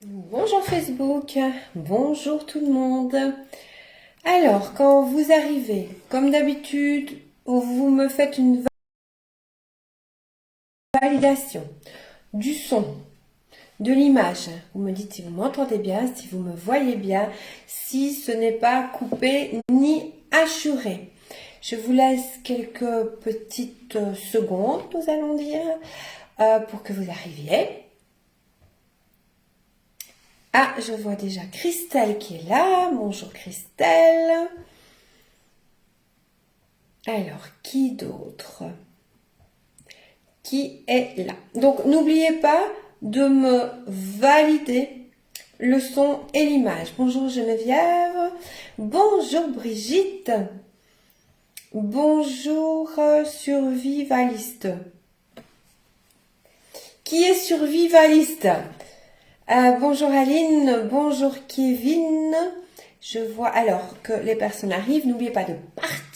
Bonjour Facebook, bonjour tout le monde. Alors, quand vous arrivez, comme d'habitude, vous me faites une validation du son, de l'image. Vous me dites si vous m'entendez bien, si vous me voyez bien, si ce n'est pas coupé ni hachuré. Je vous laisse quelques petites secondes, nous allons dire, pour que vous arriviez. Ah, je vois déjà Christelle qui est là. Bonjour Christelle. Alors, qui d'autre? Qui est là? Donc, n'oubliez pas de me valider le son et l'image. Bonjour Geneviève. Bonjour Brigitte. Bonjour Survivaliste. Qui est survivaliste? Bonjour Aline. Bonjour Kevin. Je vois alors que les personnes arrivent. N'oubliez pas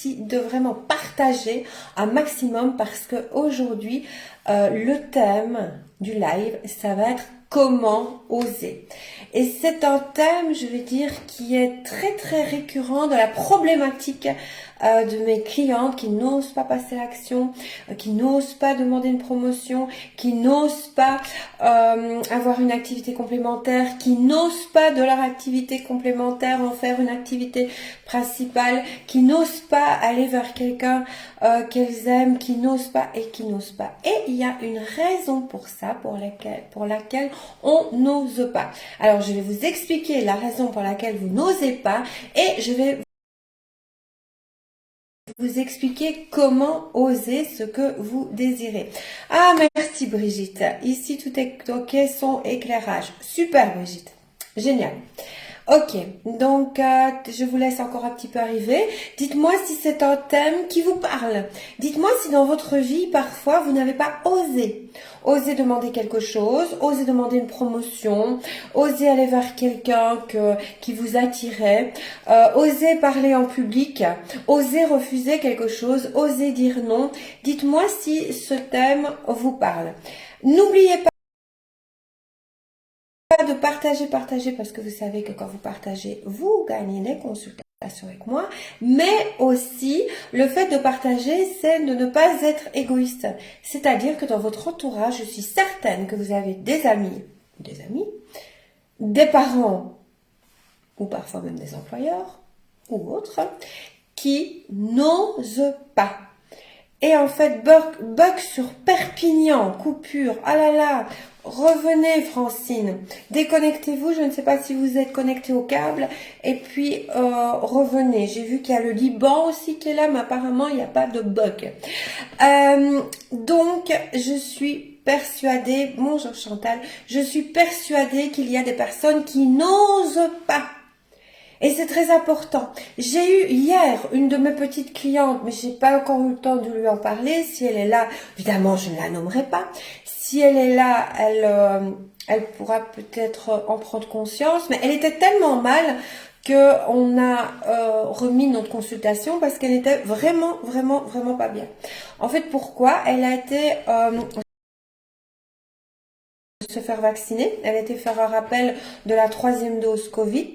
de vraiment partager un maximum parce que aujourd'hui, le thème du live, ça va être comment oser. Et c'est un thème, je vais dire, qui est très très récurrent dans la problématique de mes clientes qui n'osent pas passer à l'action, qui n'osent pas demander une promotion, qui n'osent pas avoir une activité complémentaire, qui n'osent pas de leur activité complémentaire en faire une activité principale, qui n'osent pas aller vers quelqu'un qu'elles aiment, qui n'osent pas et qui n'osent pas. Et il y a une raison pour ça, pour laquelle on n'ose pas. Alors je vais vous expliquer la raison pour laquelle vous n'osez pas et je vais vous expliquer comment oser ce que vous désirez. Ah, merci Brigitte. Ici, tout est OK, son éclairage. Super Brigitte. Génial. Ok, donc je vous laisse encore un petit peu arriver. Dites-moi si c'est un thème qui vous parle. Dites-moi si dans votre vie, parfois, vous n'avez pas osé. Osé demander quelque chose, osé demander une promotion, osé aller vers quelqu'un qui vous attirait, osé parler en public, osé refuser quelque chose, osé dire non. Dites-moi si ce thème vous parle. N'oubliez pas de partager parce que vous savez que quand vous partagez, vous gagnez des consultations avec moi, mais aussi le fait de partager, c'est de ne pas être égoïste. C'est-à-dire que dans votre entourage, je suis certaine que vous avez des amis, des parents, ou parfois même des employeurs, ou autres, qui n'osent pas. Et en fait, bug sur Perpignan, coupure, ah là là, revenez Francine, déconnectez-vous, je ne sais pas si vous êtes connecté au câble, et puis revenez. J'ai vu qu'il y a le Liban aussi qui est là, mais apparemment il n'y a pas de bug. Donc, je suis persuadée, bonjour Chantal, je suis persuadée qu'il y a des personnes qui n'osent pas. Et c'est très important. J'ai eu hier une de mes petites clientes, mais j'ai pas encore eu le temps de lui en parler. Si elle est là, évidemment, je ne la nommerai pas. Si elle est là, elle pourra peut-être en prendre conscience. Mais elle était tellement mal que on a remis notre consultation parce qu'elle était vraiment, vraiment, vraiment pas bien. En fait, pourquoi? Elle a été se faire vacciner. Elle a été faire un rappel de la 3e dose Covid,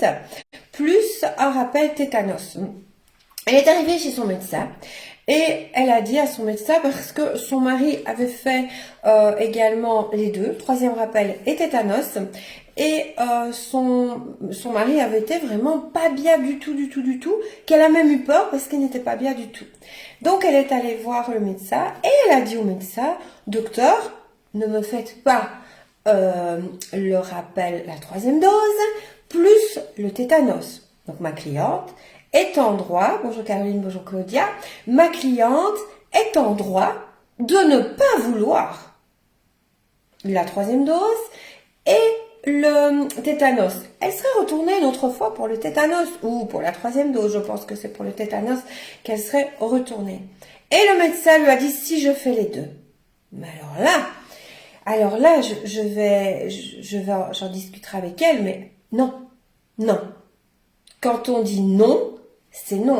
plus un rappel tétanos. Elle est arrivée chez son médecin et elle a dit à son médecin, parce que son mari avait fait également les deux, 3e rappel et tétanos, et son mari avait été vraiment pas bien du tout, qu'elle a même eu peur parce qu'il n'était pas bien du tout. Donc elle est allée voir le médecin et elle a dit au médecin, docteur, ne me faites pas le rappel, la 3e dose, plus le tétanos. Donc ma cliente est en droit, bonjour Caroline, bonjour Claudia, ma cliente est en droit de ne pas vouloir la 3e dose et le tétanos. Elle serait retournée une autre fois pour le tétanos ou pour la 3e dose, je pense que c'est pour le tétanos qu'elle serait retournée. Et le médecin lui a dit si je fais les deux. Mais alors là, j'en discuterai avec elle, mais non, non. Quand on dit non, c'est non.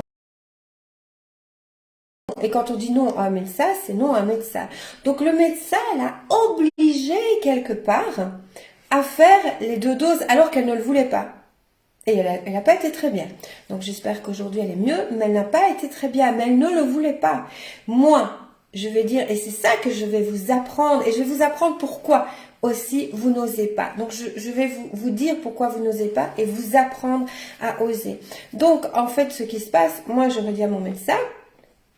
Et quand on dit non à un médecin, c'est non à un médecin. Donc le médecin l'a obligé quelque part à faire les 2 doses alors qu'elle ne le voulait pas. Et elle n'a pas été très bien. Donc j'espère qu'aujourd'hui elle est mieux, mais elle n'a pas été très bien, mais elle ne le voulait pas. Moi, je vais dire, et c'est ça que je vais vous apprendre, et je vais vous apprendre pourquoi aussi vous n'osez pas. Donc je vais vous dire pourquoi vous n'osez pas et vous apprendre à oser. Donc en fait ce qui se passe, moi je redis à mon médecin,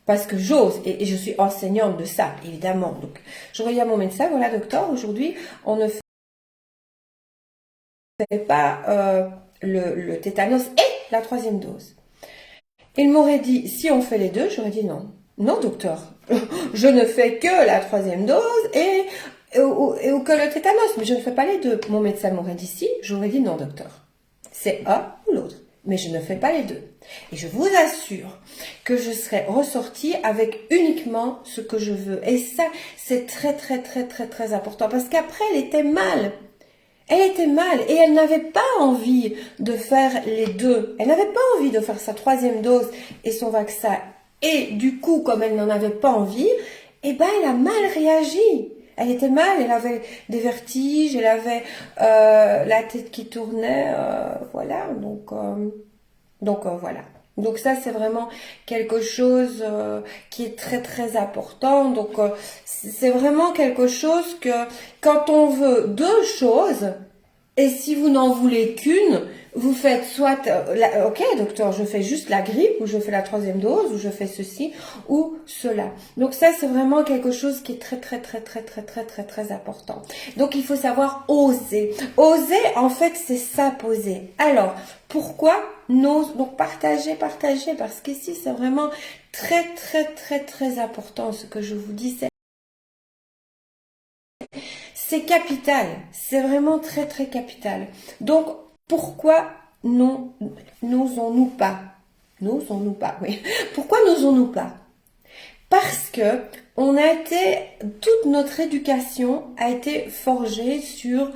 parce que j'ose, et je suis enseignante de ça, évidemment. Donc je redis à mon médecin, voilà docteur, aujourd'hui on ne fait pas le tétanos et la 3e dose. Il m'aurait dit, si on fait les 2, j'aurais dit non. Non, docteur, je ne fais que la 3e dose ou que le tétanos, mais je ne fais pas les 2. Mon médecin m'aurait dit si, j'aurais dit non, docteur. C'est un ou l'autre, mais je ne fais pas les 2. Et je vous assure que je serai ressortie avec uniquement ce que je veux. Et ça, c'est très, très, très, très, très important. Parce qu'après, elle était mal. Elle était mal et elle n'avait pas envie de faire les 2. Elle n'avait pas envie de faire sa 3e dose et son vaccin. Et du coup, comme elle n'en avait pas envie, eh ben, elle a mal réagi. Elle était mal, elle avait des vertiges, elle avait la tête qui tournait, voilà. Donc voilà. Donc ça, c'est vraiment quelque chose qui est très très important. Donc c'est vraiment quelque chose que quand on veut 2 choses, et si vous n'en voulez qu'une, vous faites soit, ok docteur, je fais juste la grippe, ou je fais la 3e dose, ou je fais ceci, ou cela. Donc ça, c'est vraiment quelque chose qui est très très très très très très très très important. Donc il faut savoir oser. Oser, en fait, c'est s'imposer. Alors, pourquoi n'ose? Donc partager, parce qu'ici, c'est vraiment très très très très important ce que je vous dis. C'est capital, c'est vraiment très très capital. Donc pourquoi n'osons-nous pas? N'osons-nous pas, oui. Pourquoi n'osons-nous pas? Parce que toute notre éducation a été forgée sur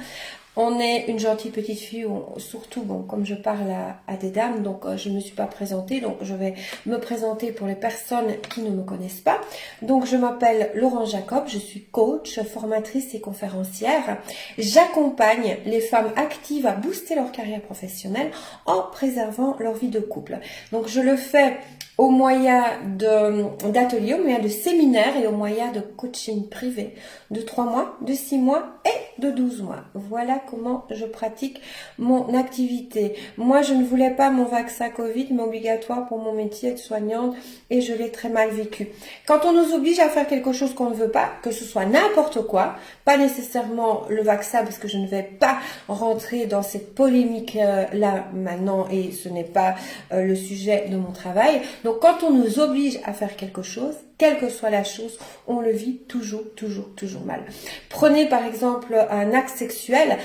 on est une gentille petite fille, surtout, bon, comme je parle à des dames, donc je ne me suis pas présentée, donc je vais me présenter pour les personnes qui ne me connaissent pas. Donc je m'appelle Laurent Jacob, je suis coach, formatrice et conférencière. J'accompagne les femmes actives à booster leur carrière professionnelle en préservant leur vie de couple. Donc je le fais au moyen d'ateliers, au moyen de séminaires et au moyen de coaching privé de 3 mois, de 6 mois et de 12 mois. Voilà comment je pratique mon activité. Moi, je ne voulais pas mon vaccin Covid, mais obligatoire pour mon métier de soignante et je l'ai très mal vécu. Quand on nous oblige à faire quelque chose qu'on ne veut pas, que ce soit n'importe quoi, pas nécessairement le vaccin parce que je ne vais pas rentrer dans cette polémique là maintenant et ce n'est pas le sujet de mon travail. Donc quand on nous oblige à faire quelque chose, quelle que soit la chose, on le vit toujours mal. Prenez par exemple un acte sexuel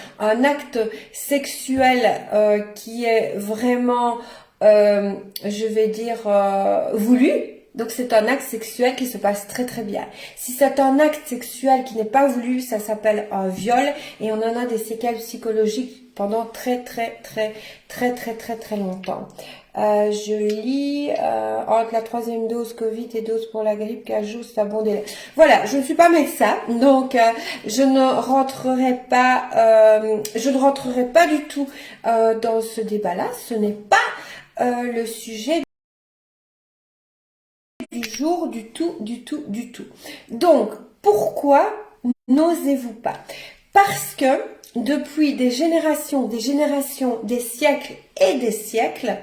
qui est vraiment, je vais dire, voulu. Donc c'est un acte sexuel qui se passe très très bien. Si c'est un acte sexuel qui n'est pas voulu, ça s'appelle un viol et on en a des séquelles psychologiques pendant très longtemps. Je lis entre la 3e dose Covid et dose pour la grippe qu'ajoute c'est un bon délai. Voilà, je ne suis pas médecin, donc je ne rentrerai pas du tout dans ce débat-là. Ce n'est pas le sujet du jour du tout. Donc, pourquoi n'osez-vous pas? Parce que depuis des générations, des siècles et des siècles,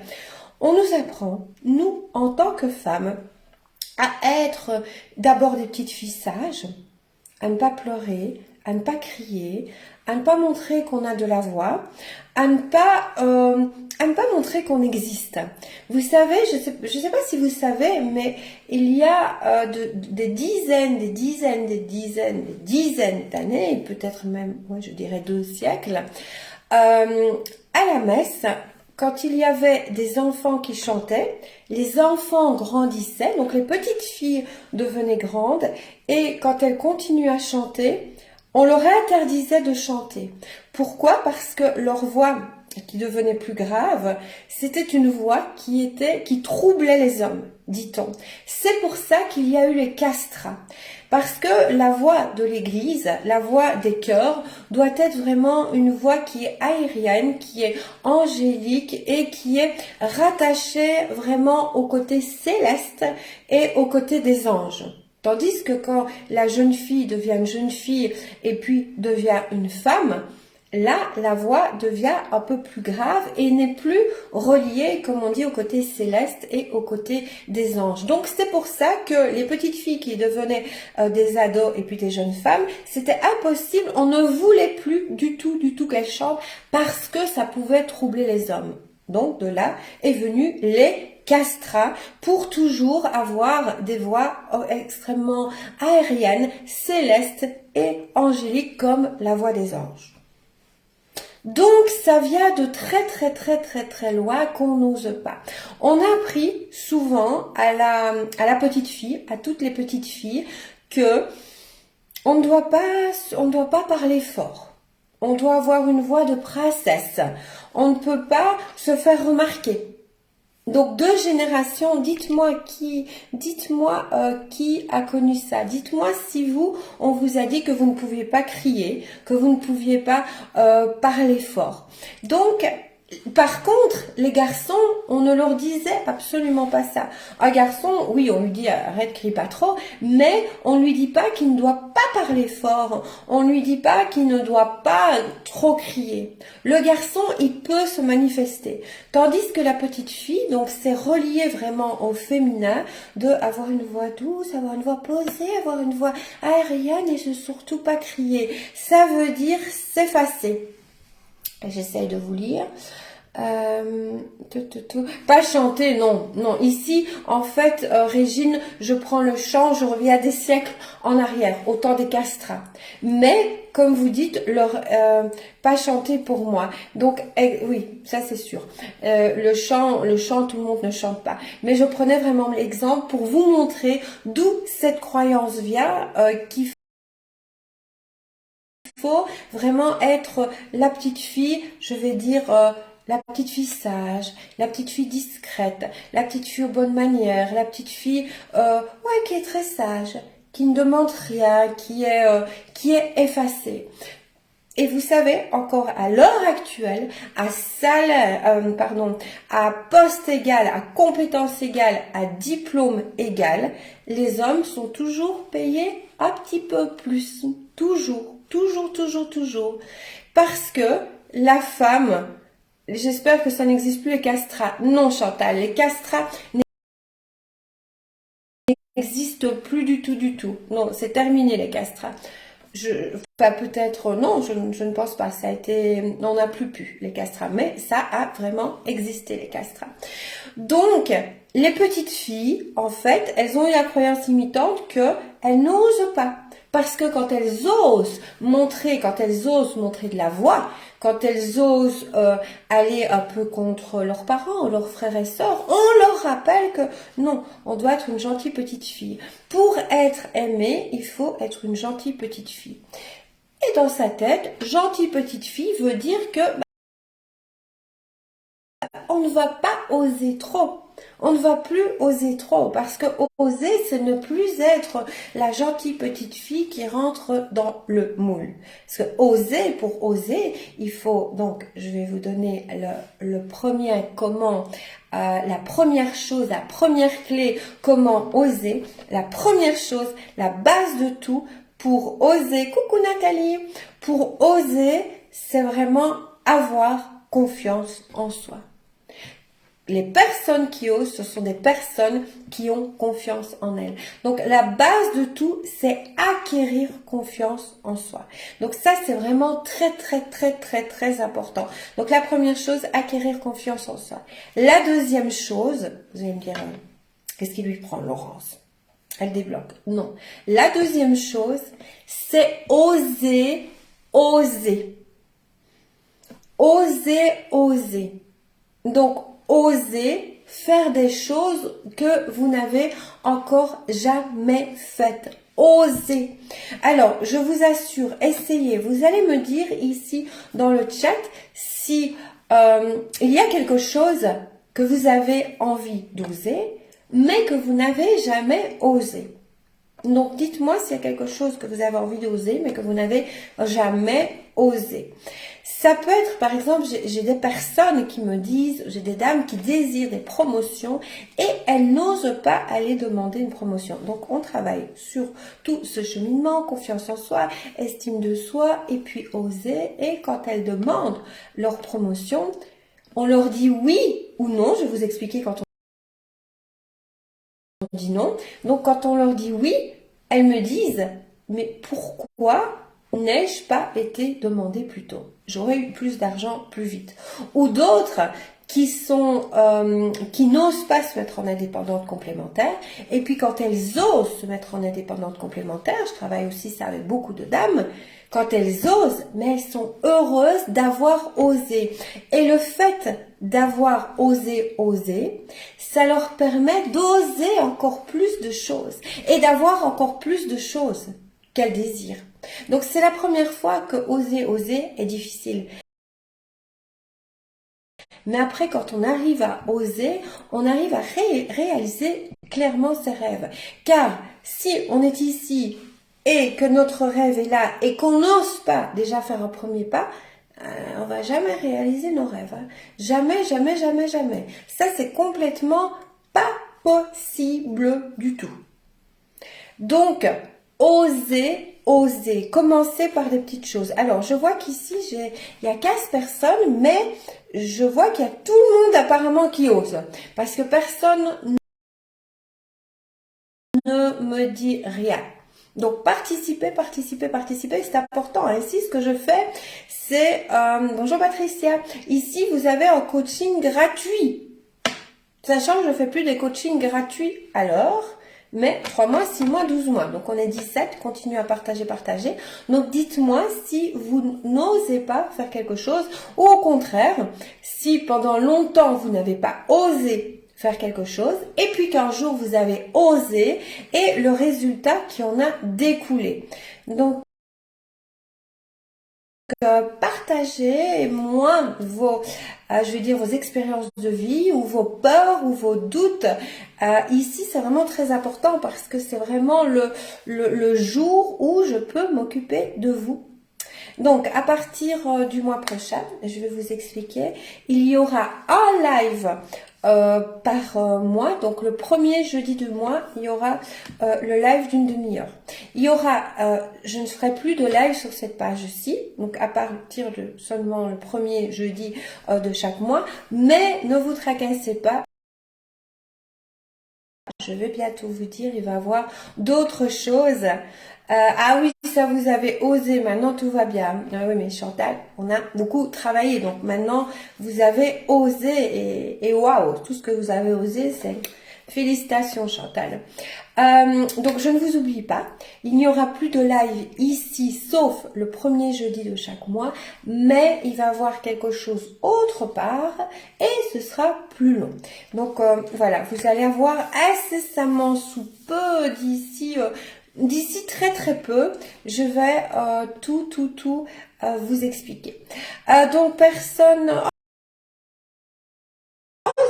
on nous apprend, nous, en tant que femmes, à être d'abord des petites filles sages, à ne pas pleurer, à ne pas crier, à ne pas montrer qu'on a de la voix, à ne pas montrer qu'on existe. Vous savez, je sais pas si vous savez, mais il y a des dizaines d'années, et peut-être même, moi je dirais 2 siècles, à la messe, quand il y avait des enfants qui chantaient, les enfants grandissaient, donc les petites filles devenaient grandes, et quand elles continuaient à chanter, on leur interdisait de chanter. Pourquoi? Parce que leur voix, qui devenait plus grave, c'était une voix qui troublait les hommes, dit-on. C'est pour ça qu'il y a eu les castrats. Parce que la voix de l'Église, la voix des chœurs, doit être vraiment une voix qui est aérienne, qui est angélique et qui est rattachée vraiment au côté céleste et au côté des anges. Tandis que quand la jeune fille devient une jeune fille et puis devient une femme, là, la voix devient un peu plus grave et n'est plus reliée, comme on dit, au côté céleste et au côté des anges. Donc, c'est pour ça que les petites filles qui devenaient des ados et puis des jeunes femmes, c'était impossible. On ne voulait plus du tout qu'elles chantent parce que ça pouvait troubler les hommes. Donc, de là est venu les castrats pour toujours avoir des voix extrêmement aériennes, célestes et angéliques comme la voix des anges. Donc, ça vient de très loin qu'on n'ose pas. On a appris souvent à la petite fille, à toutes les petites filles, que on ne doit pas parler fort. On doit avoir une voix de princesse. On ne peut pas se faire remarquer. Donc, 2 générations, dites-moi qui a connu ça. Dites-moi si on vous a dit que vous ne pouviez pas crier, que vous ne pouviez pas parler fort. Donc, par contre, les garçons, on ne leur disait absolument pas ça. Un garçon, oui, on lui dit arrête, crie pas trop, mais on lui dit pas qu'il ne doit pas parler fort. On lui dit pas qu'il ne doit pas trop crier. Le garçon, il peut se manifester. Tandis que la petite fille, donc, c'est relié vraiment au féminin de avoir une voix douce, avoir une voix posée, avoir une voix aérienne et surtout pas crier. Ça veut dire s'effacer. J'essaye de vous lire. Pas chanter, non. Ici, en fait, Régine, je prends le chant, je reviens des siècles en arrière, au temps des castrats. Mais, comme vous dites, pas chanter pour moi. Donc, oui, ça c'est sûr. Le chant, tout le monde ne chante pas. Mais je prenais vraiment l'exemple pour vous montrer d'où cette croyance vient, qu'il faut vraiment être la petite fille, je vais dire, la petite fille sage, la petite fille discrète, la petite fille aux bonnes manières, la petite fille qui est très sage, qui ne demande rien, qui est effacée. Et vous savez, encore à l'heure actuelle, à poste égal, à compétence égale, à diplôme égal, les hommes sont toujours payés un petit peu plus. Toujours. Parce que la femme, j'espère que ça n'existe plus les castrats. Non, Chantal, les castrats n'existent plus du tout. Non, c'est terminé les castrats. Peut-être, non, je ne pense pas. On n'a plus pu les castrats, mais ça a vraiment existé les castrats. Donc, les petites filles, en fait, elles ont eu la croyance limitante qu'elles n'osent pas. Parce que quand elles osent montrer de la voix, quand elles osent aller un peu contre leurs parents, leurs frères et sœurs, on leur rappelle que non, on doit être une gentille petite fille. Pour être aimée, il faut être une gentille petite fille. Et dans sa tête, gentille petite fille veut dire que on ne va pas oser trop. On ne va plus oser trop parce que oser, c'est ne plus être la gentille petite fille qui rentre dans le moule. Parce que pour oser, il faut, donc, je vais vous donner le premier comment, la première chose, la première clé, comment oser. La première chose, la base de tout, pour oser, coucou Nathalie, pour oser, c'est vraiment avoir confiance en soi. Les personnes qui osent, ce sont des personnes qui ont confiance en elles. Donc, la base de tout, c'est acquérir confiance en soi. Donc, ça, c'est vraiment très important. Donc, la première chose, acquérir confiance en soi. La deuxième chose, vous allez me dire, qu'est-ce qui lui prend, Laurence? Elle débloque. Non. La deuxième chose, c'est oser. Donc, oser faire des choses que vous n'avez encore jamais faites. Oser. Alors, je vous assure, essayez. Vous allez me dire ici dans le chat si il y a quelque chose que vous avez envie d'oser, mais que vous n'avez jamais osé. Donc, dites-moi s'il y a quelque chose que vous avez envie d'oser, mais que vous n'avez jamais osé. Ça peut être, par exemple, j'ai des personnes qui me disent, j'ai des dames qui désirent des promotions et elles n'osent pas aller demander une promotion. Donc, on travaille sur tout ce cheminement, confiance en soi, estime de soi et puis oser. Et quand elles demandent leur promotion, on leur dit oui ou non. Je vais vous expliquer quand on dit non. Donc, quand on leur dit oui, elles me disent, mais pourquoi n'ai-je pas été demandé plus tôt? J'aurais eu plus d'argent plus vite. Ou d'autres qui n'osent pas se mettre en indépendante complémentaire. Et puis quand elles osent se mettre en indépendante complémentaire, je travaille aussi ça avec beaucoup de dames, quand elles osent, mais elles sont heureuses d'avoir osé. Et le fait d'avoir osé, ça leur permet d'oser encore plus de choses et d'avoir encore plus de choses qu'elles désirent. Donc c'est la première fois que oser est difficile. Mais après, quand on arrive à oser, on arrive à réaliser clairement ses rêves. Car si on est ici et que notre rêve est là et qu'on n'ose pas déjà faire un premier pas, on va jamais réaliser nos rêves. Hein. Jamais, jamais, jamais, jamais. Ça, c'est complètement pas possible du tout. Donc, oser, commencer par des petites choses. Alors, je vois qu'ici, il y a 15 personnes, mais je vois qu'il y a tout le monde apparemment qui ose. Parce que personne ne me dit rien. Donc, participez, c'est important. Ici, ce que je fais, c'est... bonjour Patricia. Ici, vous avez un coaching gratuit. Sachant que je ne fais plus des coachings gratuits alors... Mais 3 mois, 6 mois, 12 mois. Donc, on est 17. Continuez à partager. Donc, dites-moi si vous n'osez pas faire quelque chose ou au contraire, si pendant longtemps, vous n'avez pas osé faire quelque chose et puis qu'un jour, vous avez osé et le résultat qui en a découlé. Donc, partagez moins vos expériences de vie ou vos peurs ou vos doutes. Ici, c'est vraiment très important parce que c'est vraiment le jour où je peux m'occuper de vous. Donc, à partir du mois prochain, je vais vous expliquer, il y aura un live par mois. Donc, le premier jeudi du mois, il y aura le live d'une demi-heure. Il y aura, je ne ferai plus de live sur cette page-ci, donc à partir de seulement le premier jeudi de chaque mois. Mais ne vous tracassez pas. Je vais bientôt vous dire, il va y avoir d'autres choses. Ah oui, ça vous avez osé, maintenant tout va bien. Ah oui, mais Chantal, on a beaucoup travaillé, donc maintenant vous avez osé et waouh, tout ce que vous avez osé, c'est félicitations Chantal. Donc je ne vous oublie pas, il n'y aura plus de live ici, sauf le premier jeudi de chaque mois, mais il va y avoir quelque chose autre part et ce sera plus long. Donc voilà, vous allez avoir incessamment sous peu d'ici très très peu, je vais tout vous expliquer. Donc personne...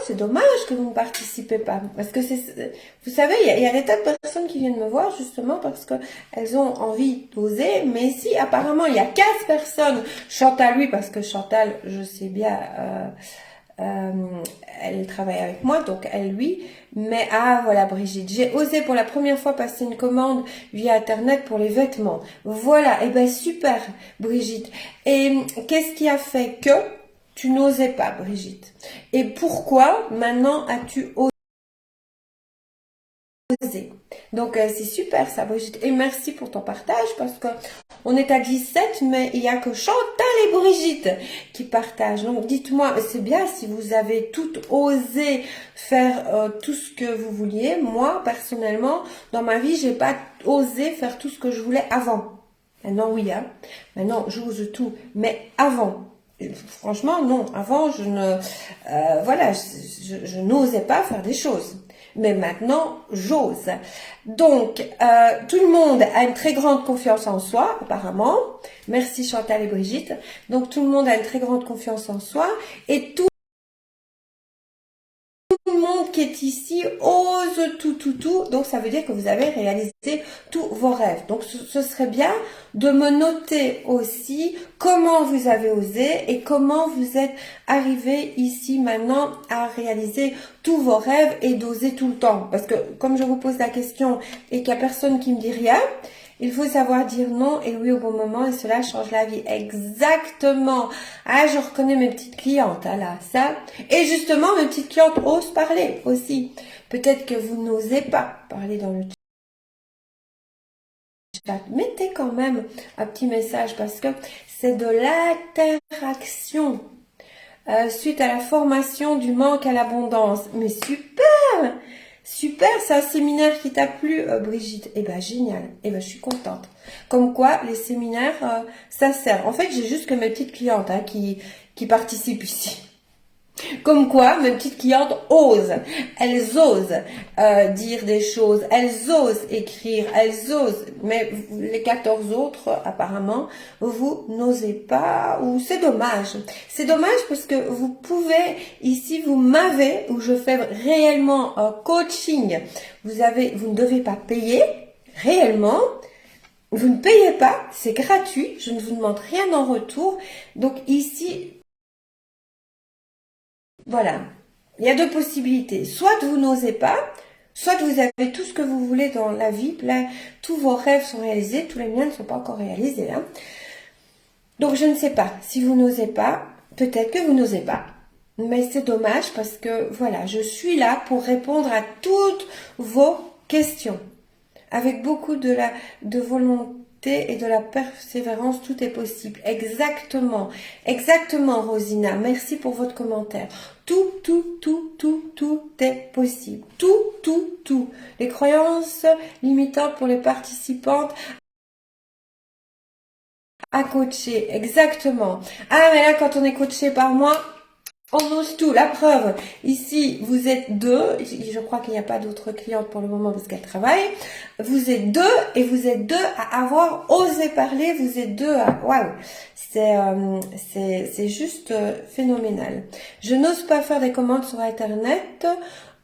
c'est dommage que vous ne participez pas. Parce que vous savez, il y a des tas de personnes qui viennent me voir justement parce qu'elles ont envie d'oser. Mais ici, apparemment, il y a 15 personnes. Chantal, oui, parce que Chantal, je sais bien, elle travaille avec moi, donc elle, lui. Mais, voilà, Brigitte, j'ai osé pour la première fois passer une commande via Internet pour les vêtements. Voilà, et ben super, Brigitte. Et qu'est-ce qui a fait que tu n'osais pas, Brigitte? Et pourquoi maintenant as-tu osé? Donc c'est super ça, Brigitte. Et merci pour ton partage parce que on est à 17, mais il n'y a que Chantal et Brigitte qui partagent. Donc dites-moi, c'est bien si vous avez toutes osé faire tout ce que vous vouliez. Moi, personnellement, dans ma vie, j'ai pas osé faire tout ce que je voulais avant. Maintenant, oui, hein. Maintenant, j'ose tout. Mais avant, franchement, non. Avant, je n'osais pas faire des choses. Mais maintenant, j'ose. Donc, tout le monde a une très grande confiance en soi, apparemment. Merci Chantal et Brigitte. Donc, tout le monde a une très grande confiance en soi. Et tout le monde qui est ici ose tout, tout, tout. Donc, ça veut dire que vous avez réalisé tous vos rêves. Donc, ce serait bien de me noter aussi comment vous avez osé et comment vous êtes arrivé ici maintenant à réaliser tous vos rêves et d'oser tout le temps. Parce que, comme je vous pose la question et qu'il n'y a personne qui me dit rien, il faut savoir dire non et oui au bon moment et cela change la vie. Exactement. Ah, je reconnais mes petites clientes, hein, là, ça. Et justement, mes petites clientes osent parler aussi. Peut-être que vous n'osez pas parler dans le chat. Mettez quand même un petit message parce que c'est de l'interaction. Suite à la formation du manque à l'abondance. Mais super! Super, c'est un séminaire qui t'a plu, Brigitte. Eh ben, génial. Eh ben, je suis contente. Comme quoi, les séminaires, ça sert. En fait, j'ai juste que mes petites clientes hein, qui participent ici. Comme quoi, mes petites clientes osent. Elles osent dire des choses. Elles osent écrire. Elles osent. Mais les 14 autres, apparemment, vous n'osez pas. Ou c'est dommage. C'est dommage parce que vous pouvez, ici, vous m'avez, où je fais réellement un coaching. Vous ne devez pas payer réellement. Vous ne payez pas. C'est gratuit. Je ne vous demande rien en retour. Donc ici, voilà, il y a deux possibilités. Soit vous n'osez pas, soit vous avez tout ce que vous voulez dans la vie. Là, tous vos rêves sont réalisés, tous les miens ne sont pas encore réalisés. Hein. Donc je ne sais pas, si vous n'osez pas, peut-être que vous n'osez pas. Mais c'est dommage parce que voilà, je suis là pour répondre à toutes vos questions. Avec beaucoup de volonté et de la persévérance, tout est possible. Exactement. Exactement, Rosina. Merci pour votre commentaire. Tout est possible. Tout. Les croyances limitantes pour les participantes à coacher. Exactement. Ah, mais là, quand on est coaché par moi, on ose tout, la preuve. Ici, vous êtes deux. Je crois qu'il n'y a pas d'autres clientes pour le moment parce qu'elles travaillent. Vous êtes deux et vous êtes deux à avoir osé parler. Vous êtes deux à... Waouh, c'est juste phénoménal. Je n'ose pas faire des commandes sur Internet.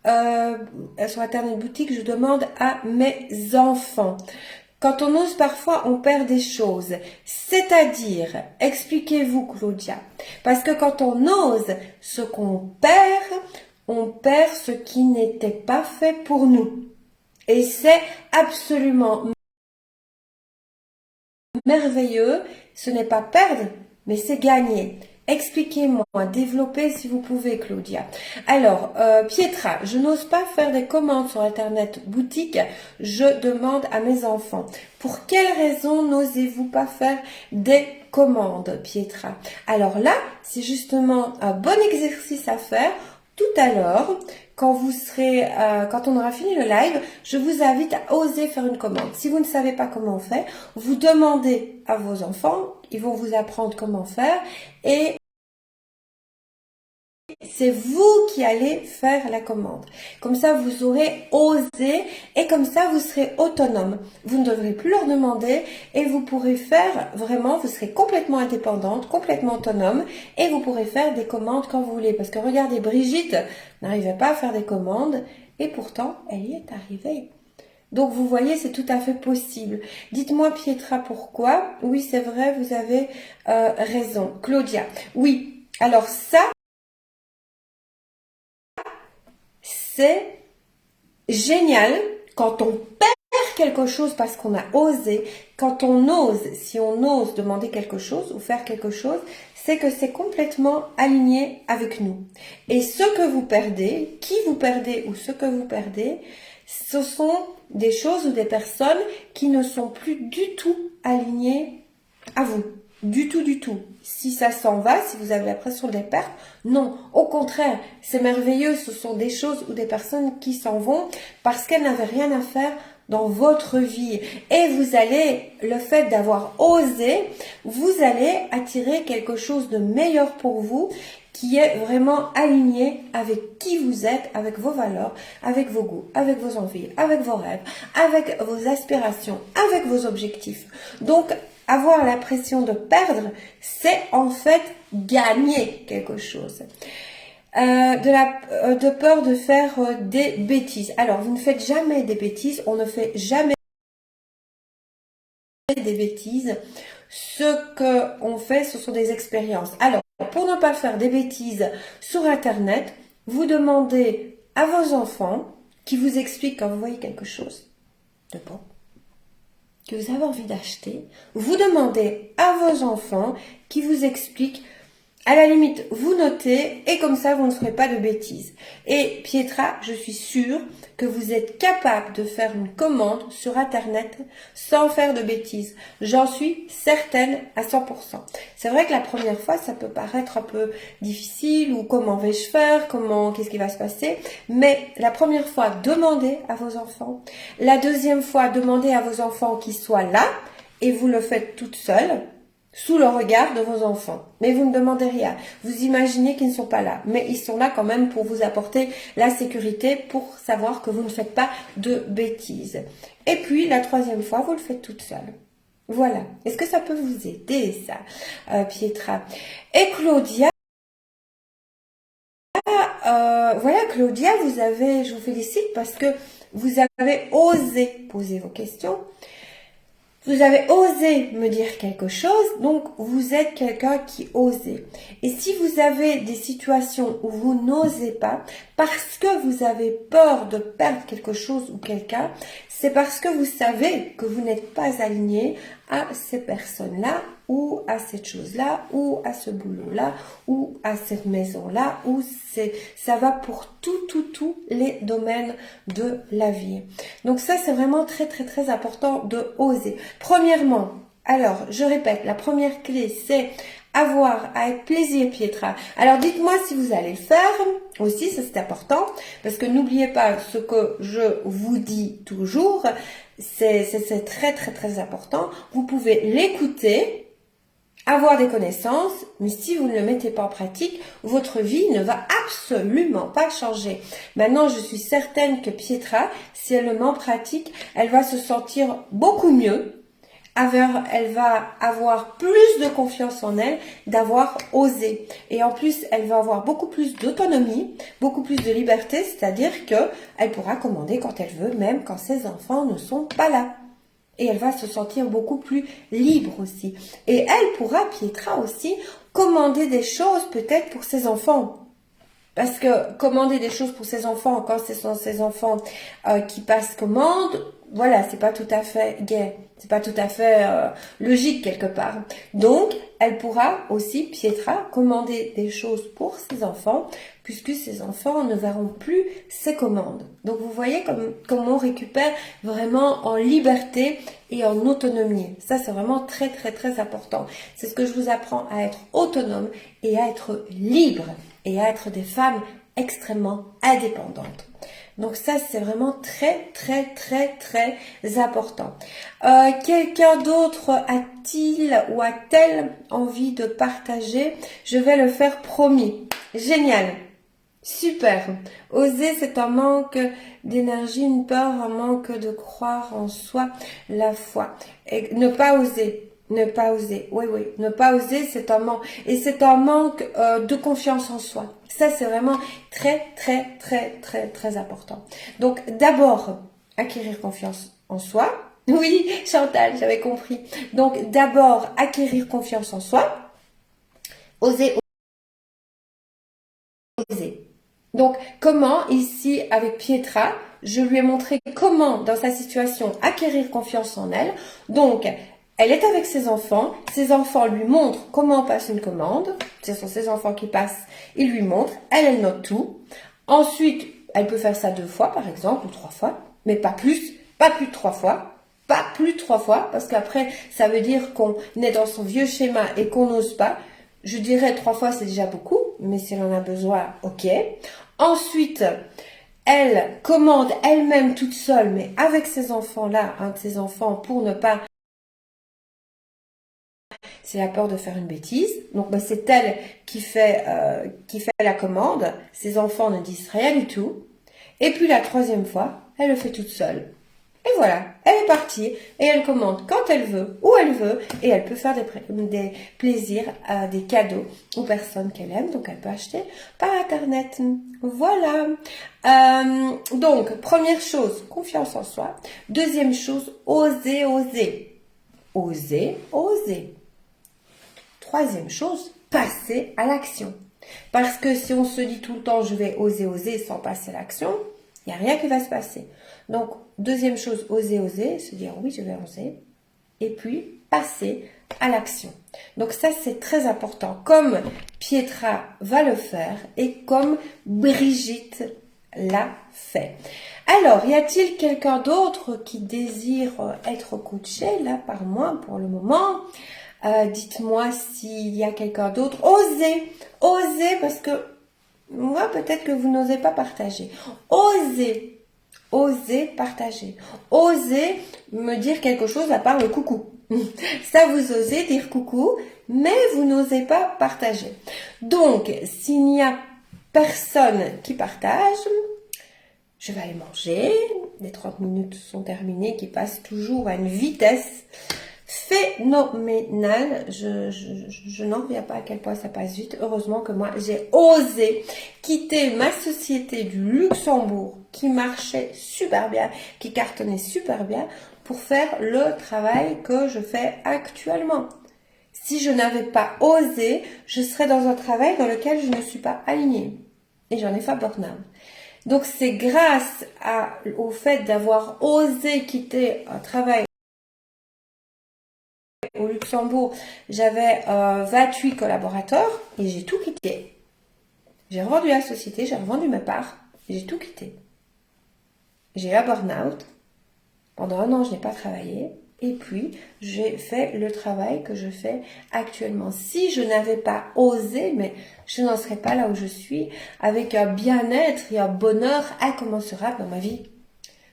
Sur Internet boutique, je demande à mes enfants. Quand on ose, parfois, on perd des choses. C'est-à-dire, expliquez-vous, Claudia. Parce que quand on ose ce qu'on perd, on perd ce qui n'était pas fait pour nous. Et c'est absolument merveilleux. Ce n'est pas perdre, mais c'est gagner. Expliquez-moi, développez si vous pouvez, Claudia. Alors, Pietra, je n'ose pas faire des commandes sur Internet boutique, je demande à mes enfants. Pour quelle raison n'osez-vous pas faire des commandes, Pietra? Alors là, c'est justement un bon exercice à faire. Tout à l'heure, quand on aura fini le live, je vous invite à oser faire une commande. Si vous ne savez pas comment on fait, vous demandez à vos enfants, ils vont vous apprendre comment faire et c'est vous qui allez faire la commande. Comme ça, vous aurez osé et comme ça, vous serez autonome. Vous ne devrez plus leur demander et vous pourrez faire vraiment, vous serez complètement indépendante, complètement autonome et vous pourrez faire des commandes quand vous voulez. Parce que regardez, Brigitte n'arrivait pas à faire des commandes et pourtant, elle y est arrivée. Donc, vous voyez, c'est tout à fait possible. Dites-moi, Pietra, pourquoi? Oui, c'est vrai, vous avez raison. Claudia, oui. Alors ça, c'est génial quand on perd quelque chose parce qu'on a osé. Quand on ose, si on ose demander quelque chose ou faire quelque chose, c'est que c'est complètement aligné avec nous. Et ce que vous perdez, qui vous perdez ou ce que vous perdez, ce sont des choses ou des personnes qui ne sont plus du tout alignées à vous. Du tout. Si ça s'en va, si vous avez l'impression de les perdre, non. Au contraire, c'est merveilleux. Ce sont des choses ou des personnes qui s'en vont parce qu'elles n'avaient rien à faire dans votre vie. Et vous allez, le fait d'avoir osé, vous allez attirer quelque chose de meilleur pour vous qui est vraiment aligné avec qui vous êtes, avec vos valeurs, avec vos goûts, avec vos envies, avec vos rêves, avec vos aspirations, avec vos objectifs. Donc, avoir l'impression de perdre, c'est en fait gagner quelque chose. de peur de faire des bêtises. Alors, vous ne faites jamais des bêtises, on ne fait jamais des bêtises. Ce que on fait, ce sont des expériences. Alors, pour ne pas faire des bêtises sur Internet, vous demandez à vos enfants qui vous expliquent quand vous voyez quelque chose de bon, que vous avez envie d'acheter, vous demandez à vos enfants qui vous expliquent. À la limite, vous notez et comme ça, vous ne ferez pas de bêtises. Et Pietra, je suis sûre que vous êtes capable de faire une commande sur Internet sans faire de bêtises. J'en suis certaine à 100%. C'est vrai que la première fois, ça peut paraître un peu difficile ou comment vais-je faire, qu'est-ce qui va se passer. Mais la première fois, demandez à vos enfants. La deuxième fois, demandez à vos enfants qu'ils soient là et vous le faites toute seule, sous le regard de vos enfants. Mais vous ne demandez rien. Vous imaginez qu'ils ne sont pas là. Mais ils sont là quand même pour vous apporter la sécurité, pour savoir que vous ne faites pas de bêtises. Et puis, la troisième fois, vous le faites toute seule. Voilà. Est-ce que ça peut vous aider, ça, Pietra? Et Claudia, voilà, Claudia, je vous félicite parce que vous avez osé poser vos questions. Vous avez osé me dire quelque chose, donc vous êtes quelqu'un qui osez. Et si vous avez des situations où vous n'osez pas, parce que vous avez peur de perdre quelque chose ou quelqu'un, c'est parce que vous savez que vous n'êtes pas aligné à ces personnes-là, ou à cette chose-là, ou à ce boulot-là, ou à cette maison-là, ou ça va pour tous les domaines de la vie. Donc ça, c'est vraiment très, très, très important de oser. Premièrement, alors, je répète, la première clé, c'est avoir avec plaisir, Pietra. Alors, dites-moi si vous allez le faire aussi, ça c'est important, parce que n'oubliez pas ce que je vous dis toujours, c'est très, très, très important. Vous pouvez l'écouter, avoir des connaissances, mais si vous ne le mettez pas en pratique, votre vie ne va absolument pas changer. Maintenant, je suis certaine que Pietra, si elle le met en pratique, elle va se sentir beaucoup mieux. Elle va avoir plus de confiance en elle d'avoir osé. Et en plus, elle va avoir beaucoup plus d'autonomie, beaucoup plus de liberté, c'est-à-dire que elle pourra commander quand elle veut, même quand ses enfants ne sont pas là. Et elle va se sentir beaucoup plus libre aussi. Et elle pourra, Pietra aussi, commander des choses peut-être pour ses enfants. Parce que commander des choses pour ses enfants, quand ce sont ses enfants qui passent commande, voilà, c'est pas tout à fait gai, c'est pas tout à fait logique quelque part. Donc, elle pourra aussi, Pietra, commander des choses pour ses enfants, puisque ses enfants ne verront plus ses commandes. Donc, vous voyez comme on récupère vraiment en liberté et en autonomie. Ça, c'est vraiment très, très, très important. C'est ce que je vous apprends, à être autonome et à être libre et à être des femmes extrêmement indépendantes. Donc ça, c'est vraiment très, très, très, très important. Quelqu'un d'autre a-t-il ou a-t-elle envie de partager? Je vais le faire, promis. Génial. Super. Oser, c'est un manque d'énergie, une peur, un manque de croire en soi, la foi. Et ne pas oser. Ne pas oser, oui, ne pas oser, c'est un manque, et c'est un manque de confiance en soi. Ça, c'est vraiment très, très, très, très, très important. Donc, d'abord, acquérir confiance en soi. Oui, Chantal, j'avais compris. Donc, d'abord, acquérir confiance en soi. Oser, oser. Donc, comment, ici, avec Pietra, je lui ai montré comment, dans sa situation, acquérir confiance en elle. Donc, elle est avec ses enfants lui montrent comment on passe une commande, ce sont ses enfants qui passent, ils lui montrent, elle note tout. Ensuite, elle peut faire ça 2 fois par exemple, ou 3 fois, mais pas plus de 3 fois, pas plus de 3 fois, parce qu'après, ça veut dire qu'on est dans son vieux schéma et qu'on n'ose pas. Je dirais 3 fois c'est déjà beaucoup, mais si elle en a besoin, ok. Ensuite, elle commande elle-même toute seule, mais avec ses enfants-là, un de ses enfants, pour ne pas... C'est la peur de faire une bêtise. Donc, c'est elle qui fait la commande. Ses enfants ne disent rien du tout. Et puis, la troisième fois, elle le fait toute seule. Et voilà, elle est partie et elle commande quand elle veut, où elle veut, et elle peut faire des plaisirs, des cadeaux aux personnes qu'elle aime. Donc elle peut acheter par internet. Voilà. Donc première chose, confiance en soi. Deuxième chose, oser, oser. Oser, oser. Troisième chose, passer à l'action. Parce que si on se dit tout le temps je vais oser, oser sans passer à l'action, il n'y a rien qui va se passer. Donc, deuxième chose, oser, oser, se dire oui, je vais oser. Et puis, passer à l'action. Donc ça, c'est très important. Comme Pietra va le faire et comme Brigitte l'a fait. Alors, y a-t-il quelqu'un d'autre qui désire être coaché là par moi pour le moment? Dites-moi s'il y a quelqu'un d'autre. Osez, osez parce que moi, peut-être que vous n'osez pas partager. Osez. Osez partager. Osez me dire quelque chose à part le coucou. Ça, vous osez dire coucou, mais vous n'osez pas partager. Donc, s'il n'y a personne qui partage, je vais aller manger. Les 30 minutes sont terminées, qui passent toujours à une vitesse phénoménale. Je n'en reviens pas à quel point ça passe vite. Heureusement que moi, j'ai osé quitter ma société du Luxembourg qui marchait super bien, qui cartonnait super bien pour faire le travail que je fais actuellement. Si je n'avais pas osé, je serais dans un travail dans lequel je ne suis pas alignée. Et j'en ai fait burn-out. Donc c'est grâce au fait d'avoir osé quitter un travail au Luxembourg, j'avais 28 collaborateurs et j'ai tout quitté. J'ai revendu la société, j'ai revendu mes parts et j'ai tout quitté. J'ai eu un burn-out. Pendant 1 an, je n'ai pas travaillé. Et puis, j'ai fait le travail que je fais actuellement. Si je n'avais pas osé, mais je n'en serais pas là où je suis, avec un bien-être et un bonheur incommensurable dans ma vie.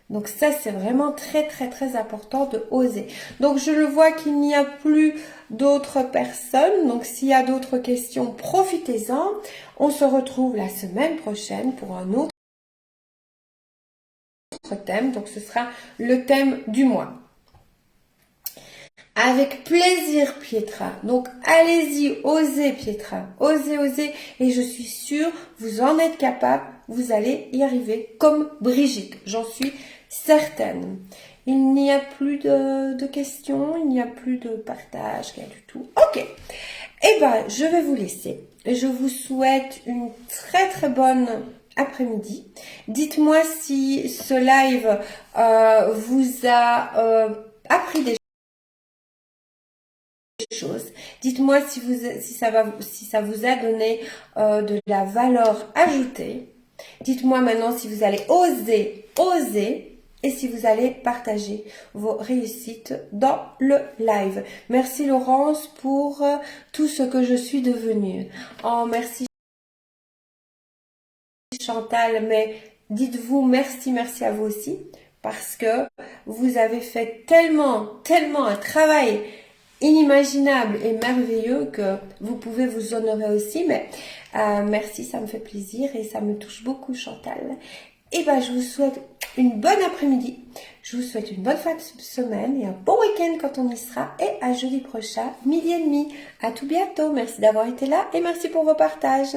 Donc ça, c'est vraiment très, très, très important de oser. Donc je le vois qu'il n'y a plus d'autres personnes. Donc s'il y a d'autres questions, profitez-en. On se retrouve la semaine prochaine pour un autre thème. Donc ce sera le thème du mois. Avec plaisir, Pietra. Donc, allez-y, osez, Pietra. Osez, osez. Et je suis sûre, vous en êtes capable. Vous allez y arriver comme Brigitte. J'en suis certaine. Il n'y a plus de questions. Il n'y a plus de partage, rien du tout. Ok. Eh ben, je vais vous laisser. Je vous souhaite une très, très bonne après-midi. Dites-moi si ce live vous a appris des choses. Dites-moi si ça vous a donné de la valeur ajoutée. Dites-moi maintenant si vous allez oser et si vous allez partager vos réussites dans le live. Merci Laurence pour tout ce que je suis devenue. Oh, merci Chantal, mais dites-vous merci à vous aussi parce que vous avez fait tellement un travail inimaginable et merveilleux que vous pouvez vous honorer aussi, mais merci, ça me fait plaisir et ça me touche beaucoup Chantal. Et ben je vous souhaite une bonne après-midi, je vous souhaite une bonne fin de semaine et un bon week-end quand on y sera et à jeudi prochain, 12h30. À tout bientôt, merci d'avoir été là et merci pour vos partages.